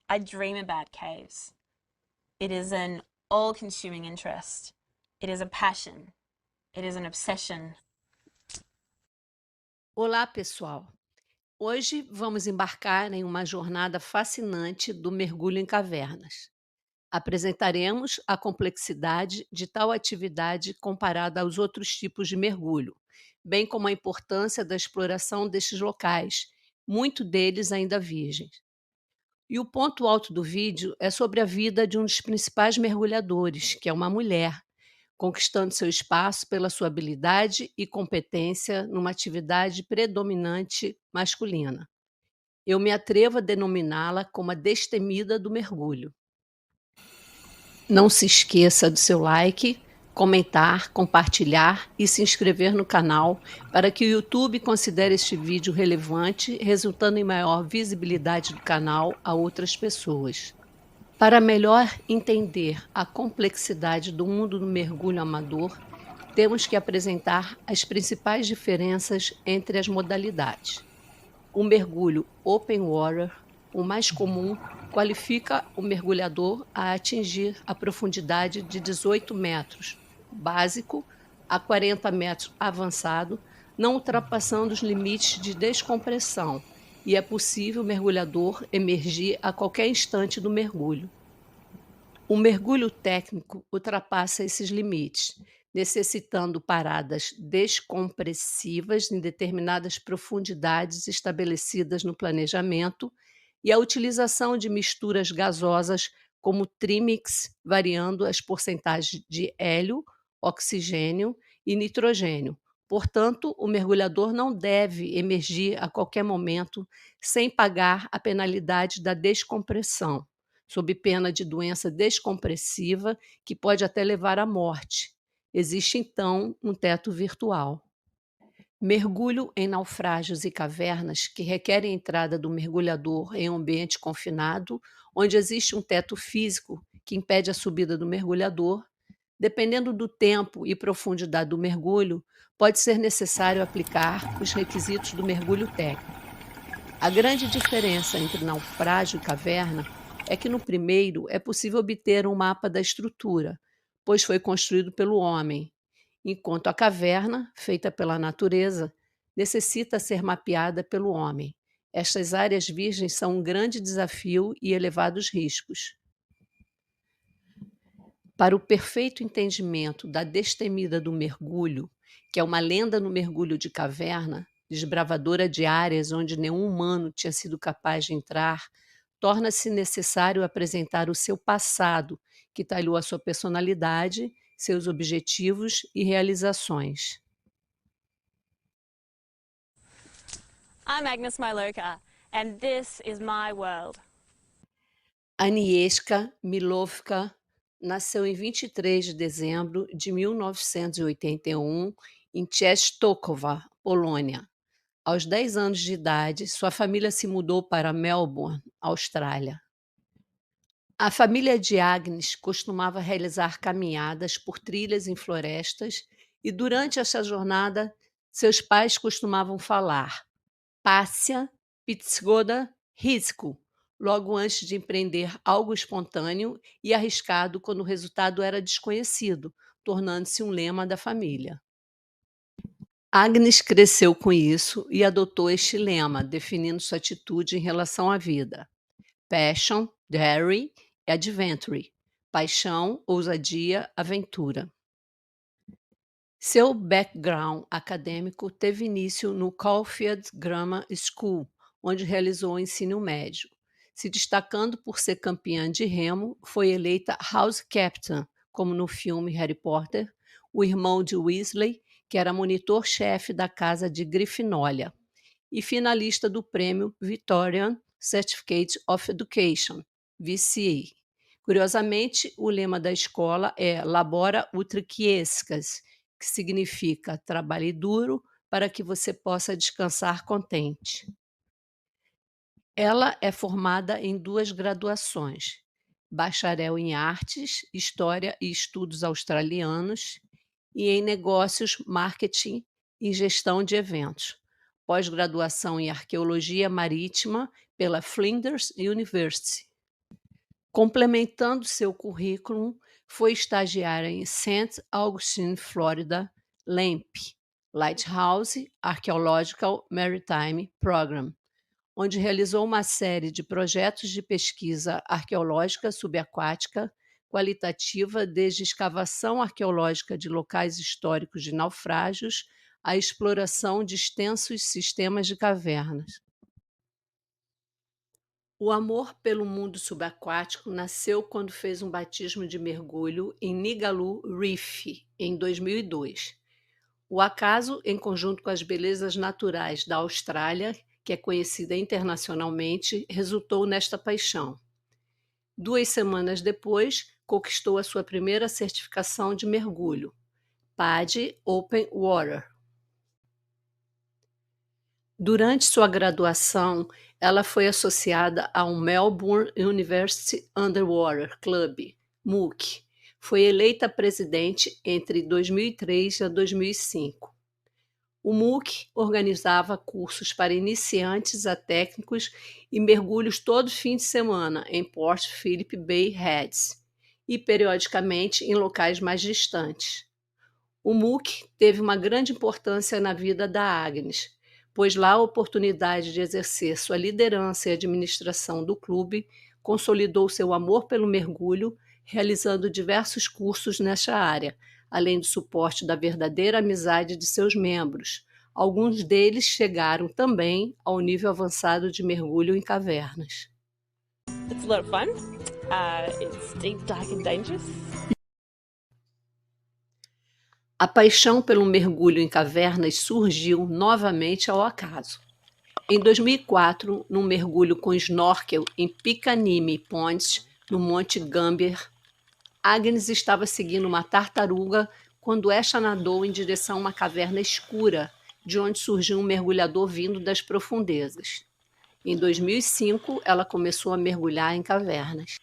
I dream about caves. It is an all consuming interest. It is a passion. It is an obsession. Olá, pessoal! Hoje vamos embarcar em uma jornada fascinante do mergulho em cavernas. Apresentaremos a complexidade de tal atividade comparada aos outros tipos de mergulho, bem como a importância da exploração destes locais, muito deles ainda virgens. E o ponto alto do vídeo é sobre a vida de um dos principais mergulhadores, que é uma mulher, conquistando seu espaço pela sua habilidade e competência numa atividade predominante masculina. Eu me atrevo a denominá-la como a destemida do mergulho. Não se esqueça do seu like, comentar, compartilhar e se inscrever no canal para que o YouTube considere este vídeo relevante, resultando em maior visibilidade do canal a outras pessoas. Para melhor entender a complexidade do mundo do mergulho amador, temos que apresentar as principais diferenças entre as modalidades. O mergulho open water, o mais comum, qualifica o mergulhador a atingir a profundidade de 18 metros, básico, a 40 metros avançado, não ultrapassando os limites de descompressão, e é possível o mergulhador emergir a qualquer instante do mergulho. O mergulho técnico ultrapassa esses limites, necessitando paradas descompressivas em determinadas profundidades estabelecidas no planejamento e a utilização de misturas gasosas como trimix, variando as porcentagens de hélio, oxigênio e nitrogênio. Portanto, o mergulhador não deve emergir a qualquer momento sem pagar a penalidade da descompressão, sob pena de doença descompressiva que pode até levar à morte. Existe, então, um teto virtual. Mergulho em naufrágios e cavernas que requerem a entrada do mergulhador em um ambiente confinado, onde existe um teto físico que impede a subida do mergulhador. Dependendo do tempo e profundidade do mergulho, pode ser necessário aplicar os requisitos do mergulho técnico. A grande diferença entre naufrágio e caverna é que no primeiro é possível obter um mapa da estrutura, pois foi construído pelo homem, enquanto a caverna, feita pela natureza, necessita ser mapeada pelo homem. Estas áreas virgens são um grande desafio e elevados riscos. Para o perfeito entendimento da destemida do mergulho, que é uma lenda no mergulho de caverna, desbravadora de áreas onde nenhum humano tinha sido capaz de entrar, torna-se necessário apresentar o seu passado, que talhou a sua personalidade, seus objetivos e realizações. I'm Agnes Miloka, and this is my world. Agnieszka Milovka nasceu em 23 de dezembro de 1981 em Częstochowa, Polônia. Aos 10 anos de idade, sua família se mudou para Melbourne, Austrália. A família de Agnes costumava realizar caminhadas por trilhas em florestas e durante essa jornada seus pais costumavam falar Passia, Pizgoda, Risco, logo antes de empreender algo espontâneo e arriscado quando o resultado era desconhecido, tornando-se um lema da família. Agnes cresceu com isso e adotou este lema, definindo sua atitude em relação à vida. Passion, Dairy e Adventure. Paixão, ousadia, aventura. Seu background acadêmico teve início no Caulfield Grammar School, onde realizou o ensino médio. Se destacando por ser campeã de remo, foi eleita House Captain, como no filme Harry Potter, o irmão de Weasley, que era monitor-chefe da casa de Grifinória, e finalista do prêmio Victorian Certificate of Education, VCE. Curiosamente, o lema da escola é Labora Utriquiescas, que significa trabalhe duro para que você possa descansar contente. Ela é formada em 2 graduações, bacharel em Artes, História e Estudos Australianos e em Negócios, Marketing e Gestão de Eventos, pós-graduação em Arqueologia Marítima pela Flinders University. Complementando seu currículo, foi estagiária em St. Augustine, Flórida, LAMP, Lighthouse Archaeological Maritime Program, onde realizou uma série de projetos de pesquisa arqueológica subaquática qualitativa, desde escavação arqueológica de locais históricos de naufrágios à exploração de extensos sistemas de cavernas. O amor pelo mundo subaquático nasceu quando fez um batismo de mergulho em Nigalu Reef, em 2002. O acaso, em conjunto com as belezas naturais da Austrália, que é conhecida internacionalmente, resultou nesta paixão. 2 semanas depois, conquistou a sua primeira certificação de mergulho, PADI Open Water. Durante sua graduação, ela foi associada ao Melbourne University Underwater Club, MOOC. Foi eleita presidente entre 2003 e 2005. O MOOC organizava cursos para iniciantes a técnicos e mergulhos todo fim de semana em Port Phillip Bay Heads e, periodicamente, em locais mais distantes. O MOOC teve uma grande importância na vida da Agnes, pois lá a oportunidade de exercer sua liderança e administração do clube consolidou seu amor pelo mergulho, realizando diversos cursos nesta área, além do suporte da verdadeira amizade de seus membros. Alguns deles chegaram também ao nível avançado de mergulho em cavernas. It's a lot of fun. It's deep, dark and dangerous. A paixão pelo mergulho em cavernas surgiu novamente ao acaso. Em 2004, num mergulho com snorkel em Picanini Point, no Monte Gambier, Agnes estava seguindo uma tartaruga quando esta nadou em direção a uma caverna escura, de onde surgiu um mergulhador vindo das profundezas. Em 2005, ela começou a mergulhar em cavernas.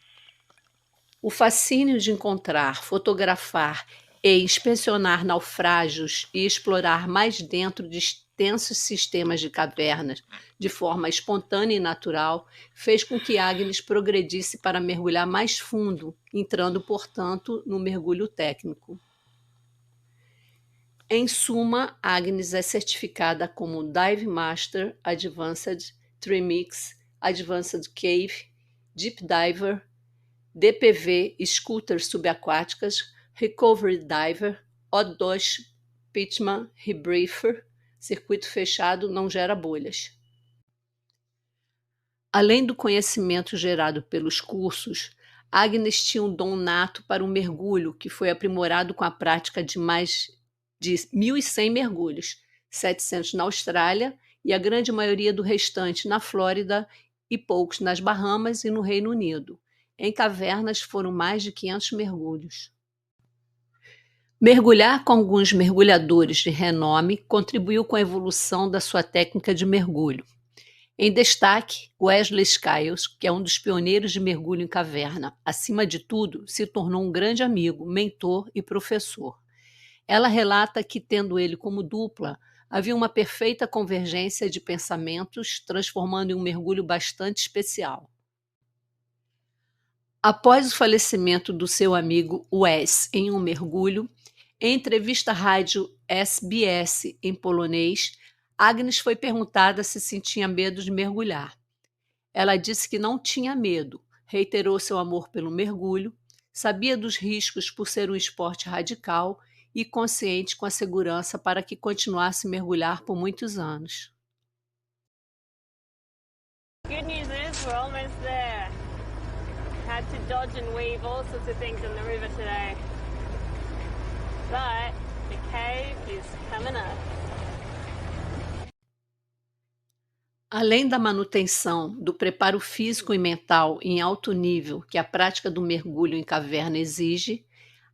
O fascínio de encontrar, fotografar e inspecionar naufrágios e explorar mais dentro de extensos sistemas de cavernas de forma espontânea e natural fez com que Agnes progredisse para mergulhar mais fundo, entrando, portanto, no mergulho técnico. Em suma, Agnes é certificada como Dive Master Advanced, Trimix, Advanced Cave, Deep Diver, DPV Scutters subaquáticas, Recovery Diver, O2 Pitman Rebriefer, circuito fechado não gera bolhas. Além do conhecimento gerado pelos cursos, Agnes tinha um dom nato para o mergulho, que foi aprimorado com a prática de mais de 1.100 mergulhos, 700 na Austrália e a grande maioria do restante na Flórida e poucos nas Bahamas e no Reino Unido. Em cavernas foram mais de 500 mergulhos. Mergulhar com alguns mergulhadores de renome contribuiu com a evolução da sua técnica de mergulho. Em destaque, Wesley Skiles, que é um dos pioneiros de mergulho em caverna, acima de tudo, se tornou um grande amigo, mentor e professor. Ela relata que, tendo ele como dupla, havia uma perfeita convergência de pensamentos, transformando em um mergulho bastante especial. Após o falecimento do seu amigo Wes em um mergulho, em entrevista à rádio SBS em polonês, Agnes foi perguntada se sentia medo de mergulhar. Ela disse que não tinha medo, reiterou seu amor pelo mergulho, sabia dos riscos por ser um esporte radical e consciente com a segurança para que continuasse a mergulhar por muitos anos. Good news is we're almost there. Had to dodge and weave all sorts of things in the river today. But the cave is coming up. Além da manutenção do preparo físico e mental em alto nível que a prática do mergulho em caverna exige,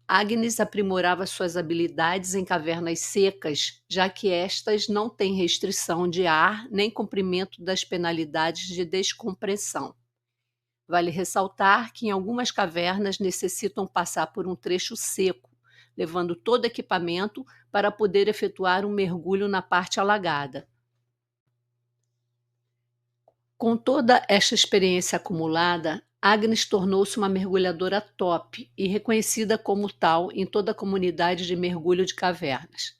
Agnes aprimorava suas habilidades em cavernas secas, já que estas não têm restrição de ar nem cumprimento das penalidades de descompressão. Vale ressaltar que em algumas cavernas necessitam passar por um trecho seco, levando todo equipamento para poder efetuar um mergulho na parte alagada. Com toda esta experiência acumulada, Agnes tornou-se uma mergulhadora top e reconhecida como tal em toda a comunidade de mergulho de cavernas.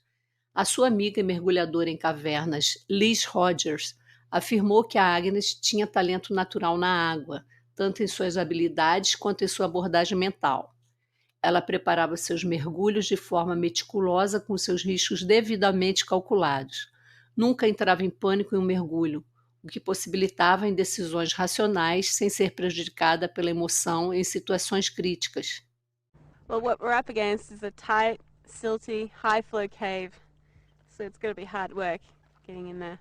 A sua amiga e mergulhadora em cavernas, Liz Rogers, afirmou que a Agnes tinha talento natural na água, tanto em suas habilidades quanto em sua abordagem mental. Ela preparava seus mergulhos de forma meticulosa, com seus riscos devidamente calculados. Nunca entrava em pânico em um mergulho, o que possibilitava em decisões racionais sem ser prejudicada pela emoção em situações críticas. Well, what we're up against is a tight, silty, high flow cave. So it's going to be hard work getting in there.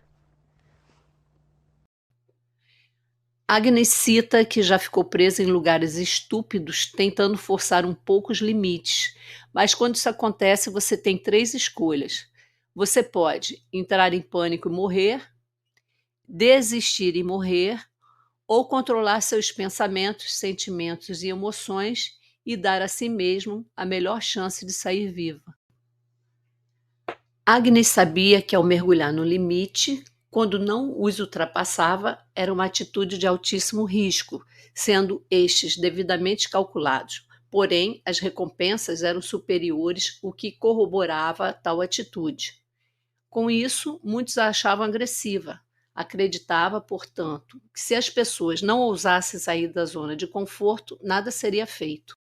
Agnes cita que já ficou presa em lugares estúpidos tentando forçar um pouco os limites, mas quando isso acontece você tem 3 escolhas. Você pode entrar em pânico e morrer, desistir e morrer, ou controlar seus pensamentos, sentimentos e emoções e dar a si mesmo a melhor chance de sair viva. Agnes sabia que ao mergulhar no limite, quando não os ultrapassava, era uma atitude de altíssimo risco, sendo estes devidamente calculados. Porém, as recompensas eram superiores, o que corroborava tal atitude. Com isso, muitos a achavam agressiva. Acreditava, portanto, que se as pessoas não ousassem sair da zona de conforto, nada seria feito.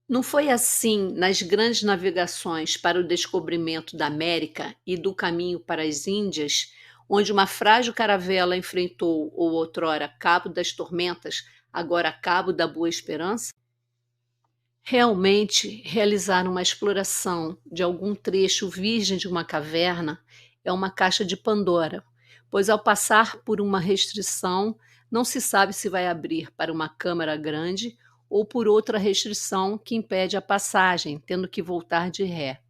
Não foi assim nas grandes navegações para o descobrimento da América e do caminho para as Índias, onde uma frágil caravela enfrentou o outrora Cabo das Tormentas, agora Cabo da Boa Esperança? Realmente, realizar uma exploração de algum trecho virgem de uma caverna é uma caixa de Pandora, pois ao passar por uma restrição, não se sabe se vai abrir para uma câmara grande ou por outra restrição que impede a passagem, tendo que voltar de ré.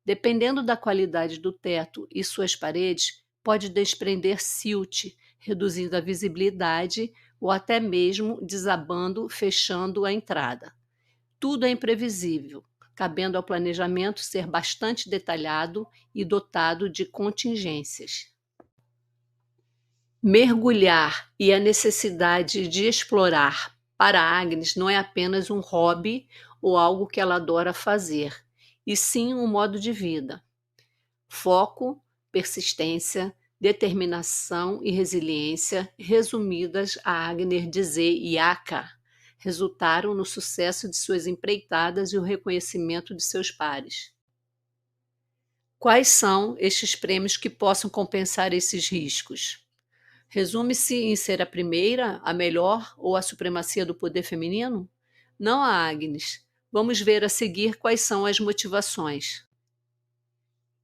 Dependendo da qualidade do teto e suas paredes, pode desprender silt, reduzindo a visibilidade ou até mesmo desabando, fechando a entrada. Tudo é imprevisível, cabendo ao planejamento ser bastante detalhado e dotado de contingências. Mergulhar e a necessidade de explorar para Agnes não é apenas um hobby ou algo que ela adora fazer, e sim um modo de vida. Foco, persistência, determinação e resiliência, resumidas a Agnes dizer Yaka, resultaram no sucesso de suas empreitadas e o reconhecimento de seus pares. Quais são estes prêmios que possam compensar esses riscos? Resume-se em ser a primeira, a melhor ou a supremacia do poder feminino? Não a Agnes. Vamos ver a seguir quais são as motivações.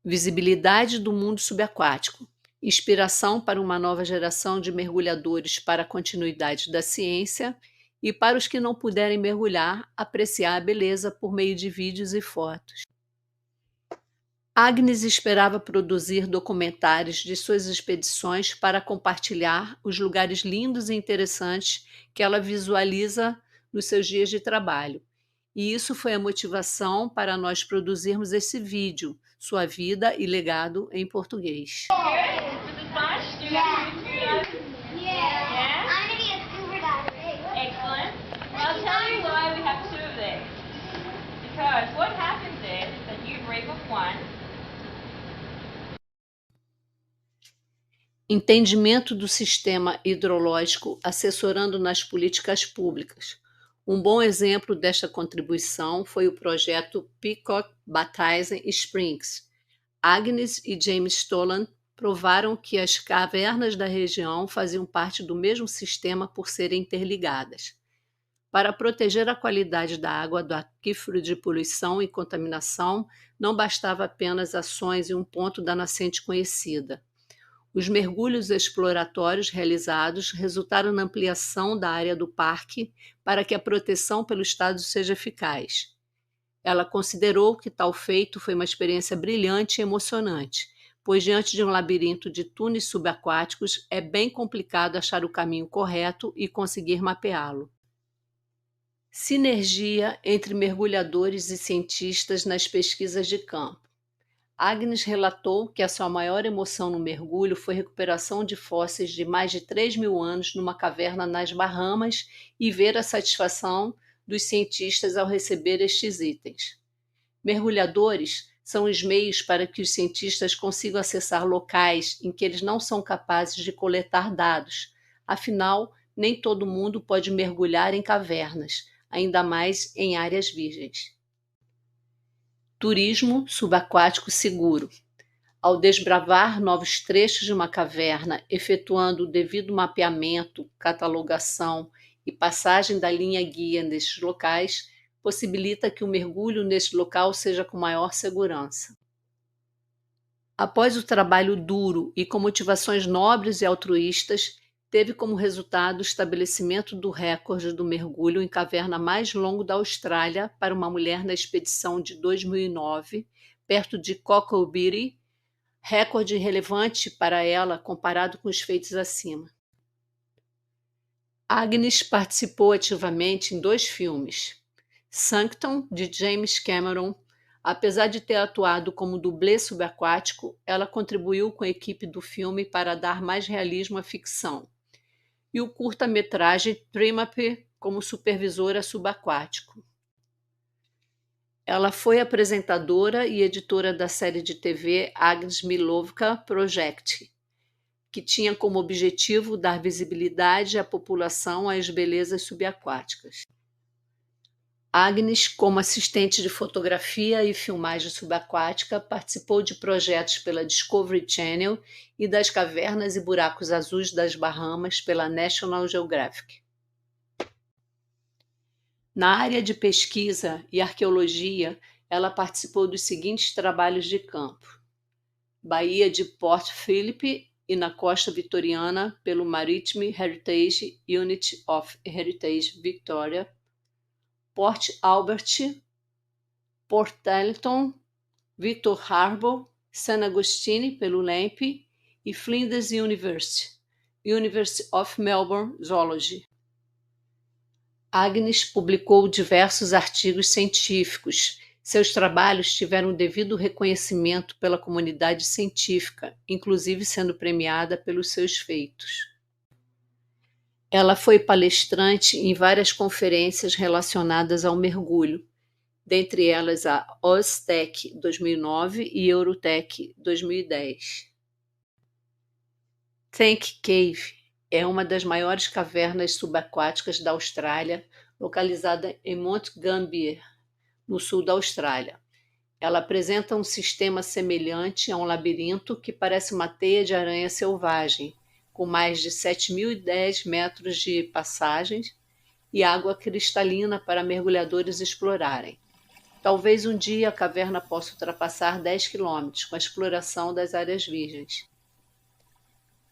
Visibilidade do mundo subaquático. Inspiração para uma nova geração de mergulhadores para a continuidade da ciência e para os que não puderem mergulhar, apreciar a beleza por meio de vídeos e fotos. Agnes esperava produzir documentários de suas expedições para compartilhar os lugares lindos e interessantes que ela visualiza nos seus dias de trabalho. E isso foi a motivação para nós produzirmos esse vídeo, Sua Vida e Legado em Português. Entendimento do sistema hidrológico assessorando nas políticas públicas. Um bom exemplo desta contribuição foi o projeto Peacock Basin Springs. Agnes e James Stolan provaram que as cavernas da região faziam parte do mesmo sistema por serem interligadas. Para proteger a qualidade da água do aquífero de poluição e contaminação, não bastava apenas ações em um ponto da nascente conhecida. Os mergulhos exploratórios realizados resultaram na ampliação da área do parque para que a proteção pelo Estado seja eficaz. Ela considerou que tal feito foi uma experiência brilhante e emocionante, pois diante de um labirinto de túneis subaquáticos é bem complicado achar o caminho correto e conseguir mapeá-lo. Sinergia entre mergulhadores e cientistas nas pesquisas de campo. Agnes relatou que a sua maior emoção no mergulho foi a recuperação de fósseis de mais de 3.000 anos numa caverna nas Bahamas e ver a satisfação dos cientistas ao receber estes itens. Mergulhadores são os meios para que os cientistas consigam acessar locais em que eles não são capazes de coletar dados. Afinal, nem todo mundo pode mergulhar em cavernas, ainda mais em áreas virgens. Turismo subaquático seguro. Ao desbravar novos trechos de uma caverna, efetuando o devido mapeamento, catalogação e passagem da linha-guia nestes locais, possibilita que o mergulho neste local seja com maior segurança. Após o trabalho duro e com motivações nobres e altruístas, teve como resultado o estabelecimento do recorde do mergulho em caverna mais longo da Austrália para uma mulher na expedição de 2009, perto de Cockle Beatty, recorde relevante para ela comparado com os feitos acima. Agnes participou ativamente em 2 filmes. Sanctum, de James Cameron. Apesar de ter atuado como dublê subaquático, ela contribuiu com a equipe do filme para dar mais realismo à ficção. E o curta-metragem Trimap como supervisora subaquático. Ela foi apresentadora e editora da série de TV Agnes Milovka Project, que tinha como objetivo dar visibilidade à população às belezas subaquáticas. Agnes, como assistente de fotografia e filmagem subaquática, participou de projetos pela Discovery Channel e das cavernas e buracos azuis das Bahamas pela National Geographic. Na área de pesquisa e arqueologia, ela participou dos seguintes trabalhos de campo: Baía de Port Phillip e na costa vitoriana pelo Maritime Heritage Unit of Heritage Victoria, Port Albert, Port Ellington, Victor Harbour, San Agostini pelo LAMP e Flinders University, University of Melbourne Zoology. Agnes publicou diversos artigos científicos. Seus trabalhos tiveram devido reconhecimento pela comunidade científica, inclusive sendo premiada pelos seus feitos. Ela foi palestrante em várias conferências relacionadas ao mergulho, dentre elas a OzTech 2009 e Eurotech 2010. Tank Cave é uma das maiores cavernas subaquáticas da Austrália, localizada em Mount Gambier, no sul da Austrália. Ela apresenta um sistema semelhante a um labirinto que parece uma teia de aranha selvagem, com mais de 7.010 metros de passagens e água cristalina para mergulhadores explorarem. Talvez um dia a caverna possa ultrapassar 10 quilômetros com a exploração das áreas virgens.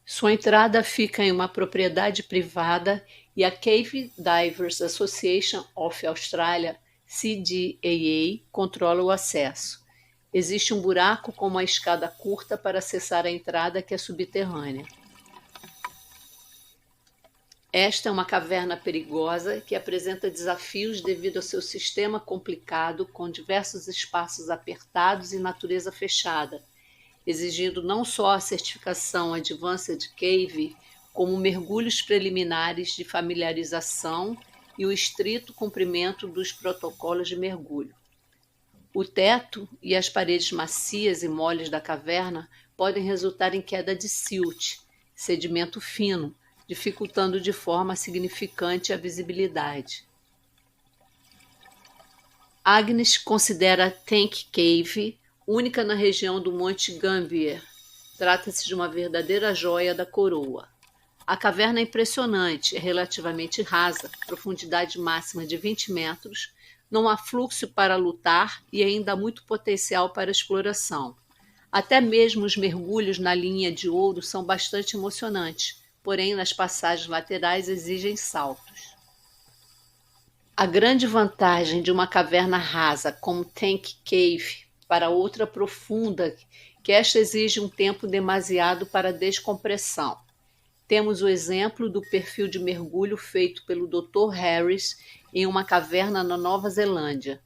Sua entrada fica em uma propriedade privada e a Cave Divers Association of Australia, CDAA, controla o acesso. Existe um buraco com uma escada curta para acessar a entrada, que é subterrânea. Esta é uma caverna perigosa que apresenta desafios devido ao seu sistema complicado, com diversos espaços apertados e natureza fechada, exigindo não só a certificação Advanced Cave, como mergulhos preliminares de familiarização e o estrito cumprimento dos protocolos de mergulho. O teto e as paredes macias e moles da caverna podem resultar em queda de silt, sedimento fino, dificultando de forma significante a visibilidade. Agnes considera Tank Cave única na região do Monte Gambier. Trata-se de uma verdadeira joia da coroa. A caverna é impressionante, é relativamente rasa, profundidade máxima de 20 metros, não há fluxo para lutar e ainda há muito potencial para exploração. Até mesmo os mergulhos na linha de ouro são bastante emocionantes, porém nas passagens laterais exigem saltos. A grande vantagem de uma caverna rasa como Tank Cave para outra profunda, que esta exige um tempo demasiado para descompressão. Temos o exemplo do perfil de mergulho feito pelo Dr. Harris em uma caverna na Nova Zelândia.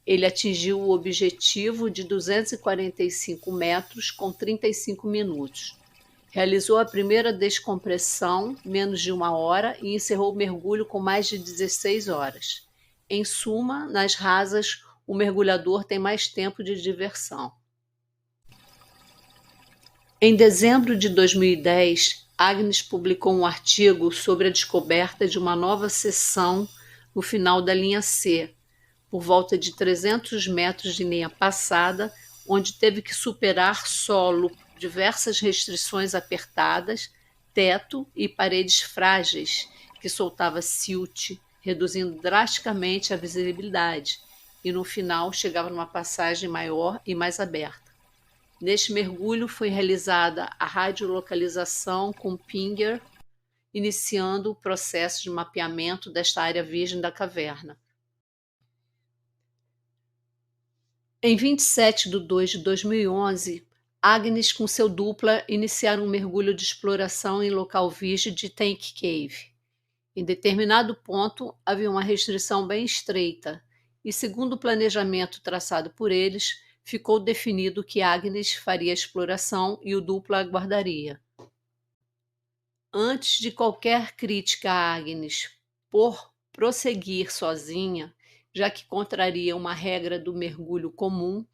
Ele atingiu o objetivo de 245 metros com 35 minutos. Realizou a primeira descompressão, menos de 1 hora, e encerrou o mergulho com mais de 16 horas. Em suma, nas rasas, o mergulhador tem mais tempo de diversão. Em dezembro de 2010, Agnes publicou um artigo sobre a descoberta de uma nova seção no final da linha C, por volta de 300 metros de linha passada, onde teve que superar solo, diversas restrições apertadas, teto e paredes frágeis, que soltava silt, reduzindo drasticamente a visibilidade, e no final chegava numa passagem maior e mais aberta. Neste mergulho foi realizada a radiolocalização com Pinger, iniciando o processo de mapeamento desta área virgem da caverna. Em 27 de 2 de 2011, Agnes com seu dupla iniciaram um mergulho de exploração em local virgem de Tank Cave. Em determinado ponto, havia uma restrição bem estreita, e segundo o planejamento traçado por eles, ficou definido que Agnes faria a exploração e o dupla aguardaria. Antes de qualquer crítica a Agnes por prosseguir sozinha, já que contraria uma regra do mergulho comum,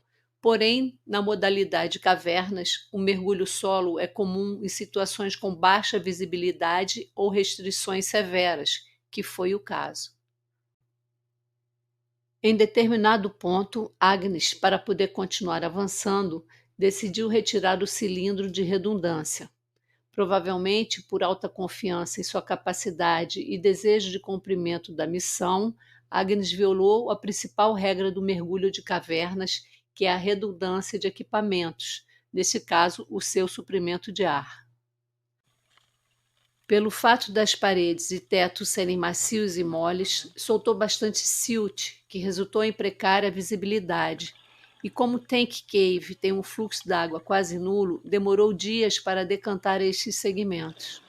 porém, na modalidade cavernas, o mergulho solo é comum em situações com baixa visibilidade ou restrições severas, que foi o caso. Em determinado ponto, Agnes, para poder continuar avançando, decidiu retirar o cilindro de redundância. Provavelmente por alta confiança em sua capacidade e desejo de cumprimento da missão, Agnes violou a principal regra do mergulho de cavernas, que é a redundância de equipamentos, nesse caso, o seu suprimento de ar. Pelo fato das paredes e teto serem macios e moles, soltou bastante silt, que resultou em precária visibilidade. E como Tank Cave tem um fluxo d'água quase nulo, demorou dias para decantar estes segmentos.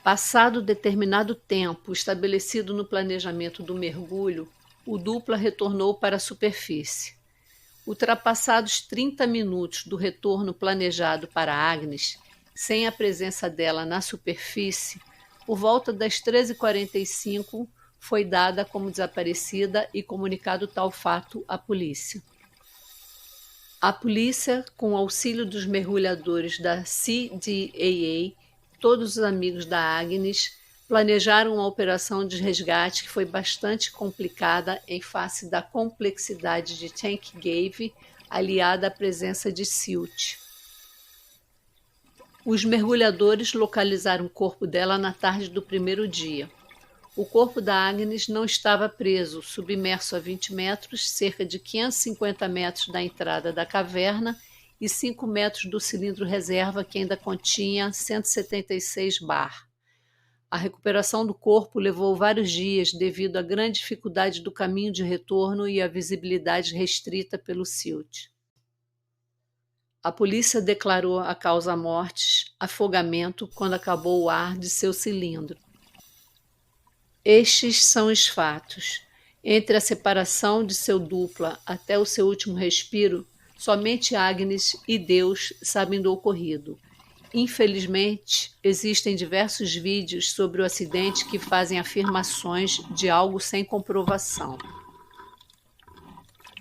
Passado determinado tempo estabelecido no planejamento do mergulho, o dupla retornou para a superfície. Ultrapassados 30 minutos do retorno planejado para Agnes, sem a presença dela na superfície, por volta das 13h45, foi dada como desaparecida e comunicado tal fato à polícia. A polícia, com o auxílio dos mergulhadores da CDAA, todos os amigos da Agnes, planejaram uma operação de resgate que foi bastante complicada em face da complexidade de Tank Cave, aliada à presença de silt. Os mergulhadores localizaram o corpo dela na tarde do primeiro dia. O corpo da Agnes não estava preso, submerso a 20 metros, cerca de 550 metros da entrada da caverna e 5 metros do cilindro reserva, que ainda continha 176 bar. A recuperação do corpo levou vários dias devido à grande dificuldade do caminho de retorno e à visibilidade restrita pelo silt. A polícia declarou a causa-mortes afogamento quando acabou o ar de seu cilindro. Estes são os fatos. Entre a separação de seu dupla até o seu último respiro, somente Agnes e Deus sabem do ocorrido. Infelizmente, existem diversos vídeos sobre o acidente que fazem afirmações de algo sem comprovação.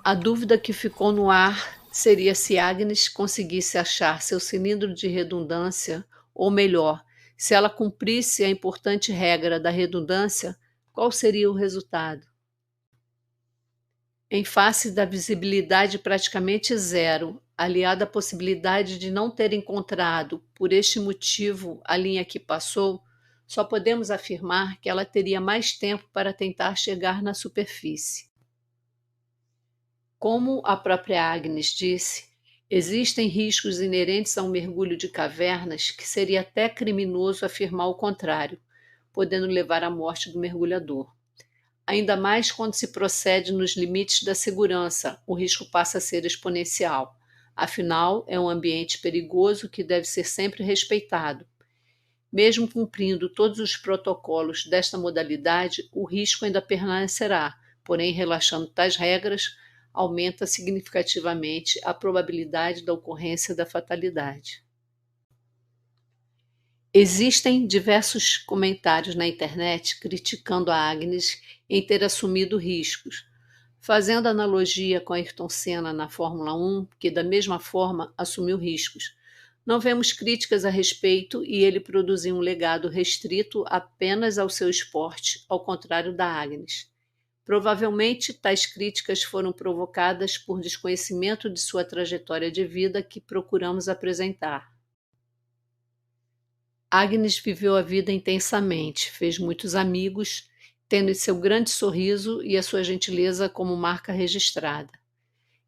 A dúvida que ficou no ar seria se Agnes conseguisse achar seu cilindro de redundância, ou melhor, se ela cumprisse a importante regra da redundância, qual seria o resultado? Em face da visibilidade praticamente zero, aliada à possibilidade de não ter encontrado, por este motivo, a linha que passou, só podemos afirmar que ela teria mais tempo para tentar chegar na superfície. Como a própria Agnes disse, existem riscos inerentes ao mergulho de cavernas que seria até criminoso afirmar o contrário, podendo levar à morte do mergulhador. Ainda mais quando se procede nos limites da segurança, o risco passa a ser exponencial. Afinal, é um ambiente perigoso que deve ser sempre respeitado. Mesmo cumprindo todos os protocolos desta modalidade, o risco ainda permanecerá, porém, relaxando tais regras, aumenta significativamente a probabilidade da ocorrência da fatalidade. Existem diversos comentários na internet criticando a Agnes em ter assumido riscos, fazendo analogia com Ayrton Senna na Fórmula 1, que da mesma forma assumiu riscos. Não vemos críticas a respeito e ele produziu um legado restrito apenas ao seu esporte, ao contrário da Agnes. Provavelmente, tais críticas foram provocadas por desconhecimento de sua trajetória de vida que procuramos apresentar. Agnes viveu a vida intensamente, fez muitos amigos, tendo seu grande sorriso e a sua gentileza como marca registrada.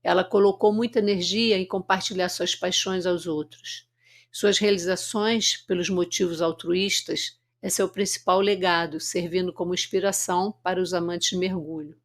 Ela colocou muita energia em compartilhar suas paixões aos outros. Suas realizações, pelos motivos altruístas, é seu principal legado, servindo como inspiração para os amantes de mergulho.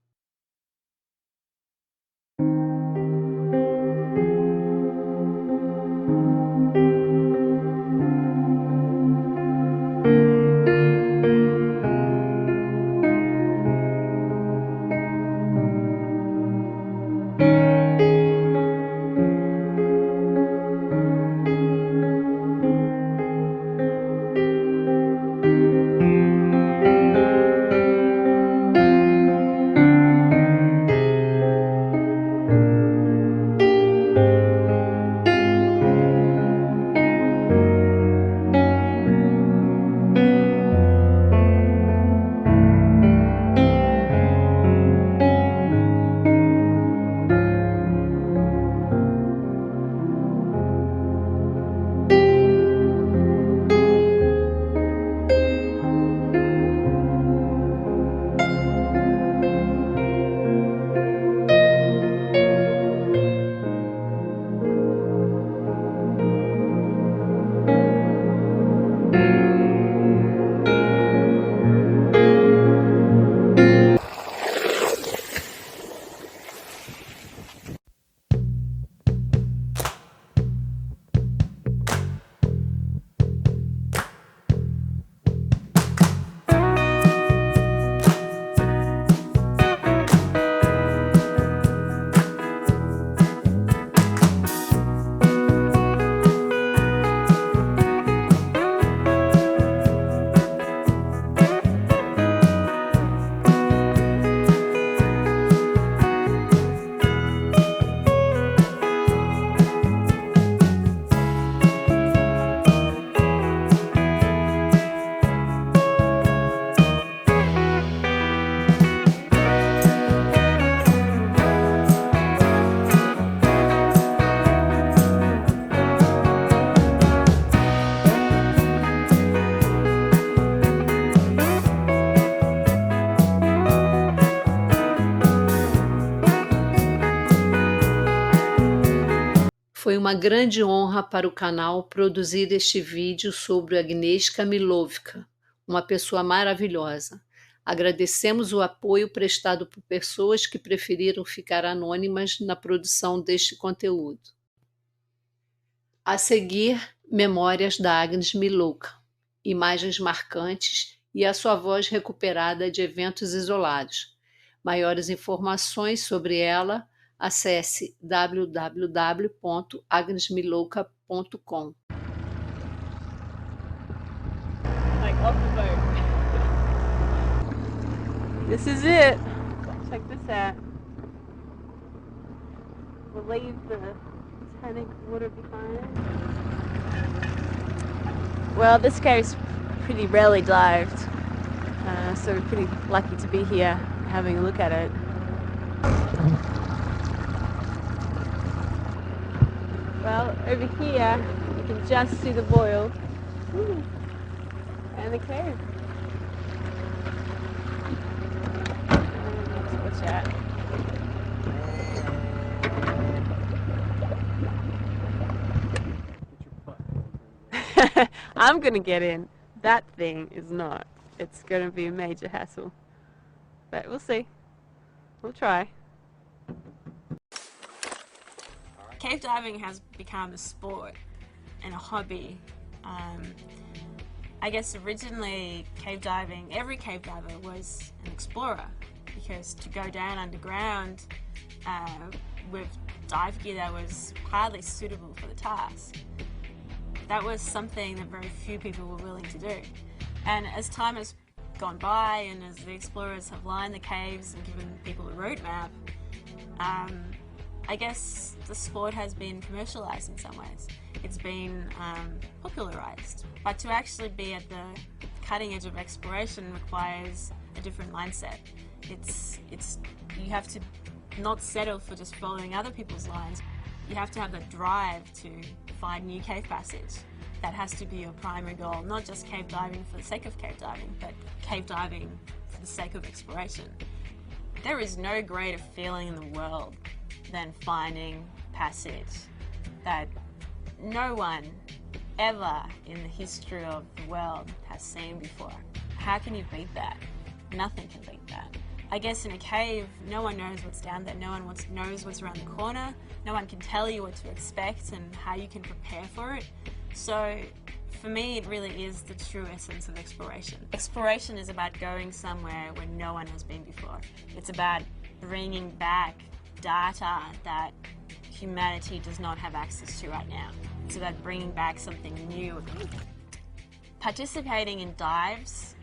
Foi uma grande honra para o canal produzir este vídeo sobre Agnieszka Miłowska, uma pessoa maravilhosa. Agradecemos o apoio prestado por pessoas que preferiram ficar anônimas na produção deste conteúdo. A seguir, memórias da Agnes Miłowska, imagens marcantes e a sua voz recuperada de eventos isolados. Maiores informações sobre ela, acesse www.agnesmiłowska.com. Like off the boat. This is it. Check this out. We'll leave the Titanic water behind. Well, this cave's pretty rarely dived, so we're pretty lucky to be here having a look at it. Well, over here you can just see the boil and the cave. Let's watch out. I'm gonna get in. That thing is not. It's gonna be a major hassle. But we'll see. We'll try. Cave diving has become a sport and a hobby. I guess originally cave diving, every cave diver was an explorer because to go down underground with dive gear that was hardly suitable for the task, that was something that very few people were willing to do. And as time has gone by and as the explorers have lined the caves and given people a roadmap, I guess the sport has been commercialized in some ways. It's been popularized. But to actually be at the cutting edge of exploration requires a different mindset. You have to not settle for just following other people's lines. You have to have the drive to find new cave passage. That has to be your primary goal, not just cave diving for the sake of cave diving, but cave diving for the sake of exploration. There is no greater feeling in the world than finding passage that no one ever in the history of the world has seen before. How can you beat that? Nothing can beat that. I guess in a cave, no one knows what's down there, no one knows what's around the corner, no one can tell you what to expect and how you can prepare for it. So for me, it really is the true essence of exploration. Exploration is about going somewhere where no one has been before. It's about bringing back data that humanity does not have access to right now. It's about bringing back something new. Participating in dives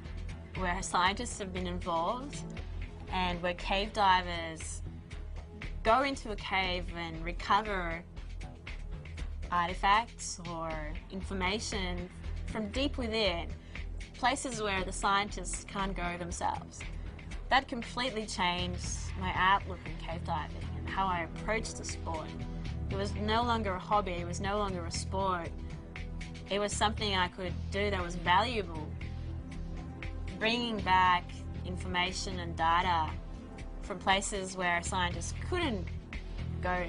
where scientists have been involved and where cave divers go into a cave and recover artifacts or information from deep within, places where the scientists can't go themselves. That completely changed my outlook on cave diving and how I approached the sport. It was no longer a hobby, it was no longer a sport. It was something I could do that was valuable. Bringing back information and data from places where scientists couldn't go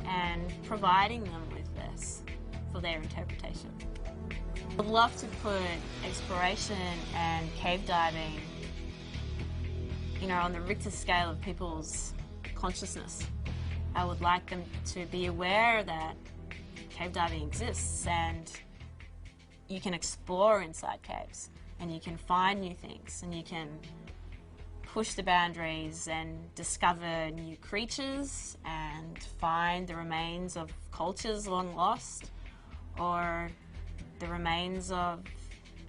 and providing them with this for their interpretation. I'd love to put exploration and cave diving, on the Richter scale of people's consciousness. I would like them to be aware that cave diving exists and you can explore inside caves and you can find new things and you can push the boundaries and discover new creatures and find the remains of cultures long lost or the remains of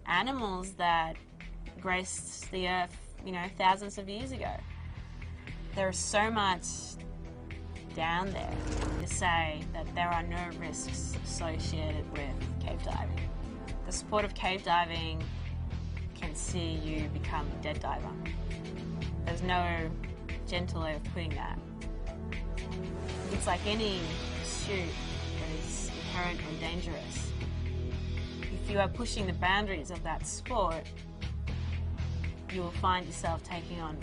animals that graced the earth, thousands of years ago. There's so much down there to say that there are no risks associated with cave diving. The sport of cave diving can see you become a dead diver. There's no gentle way of putting that. It's like any pursuit that is inherently dangerous. If you are pushing the boundaries of that sport, you will find yourself taking on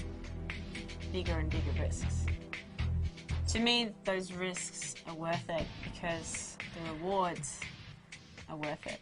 bigger and bigger risks. To me, those risks are worth it because the rewards are worth it.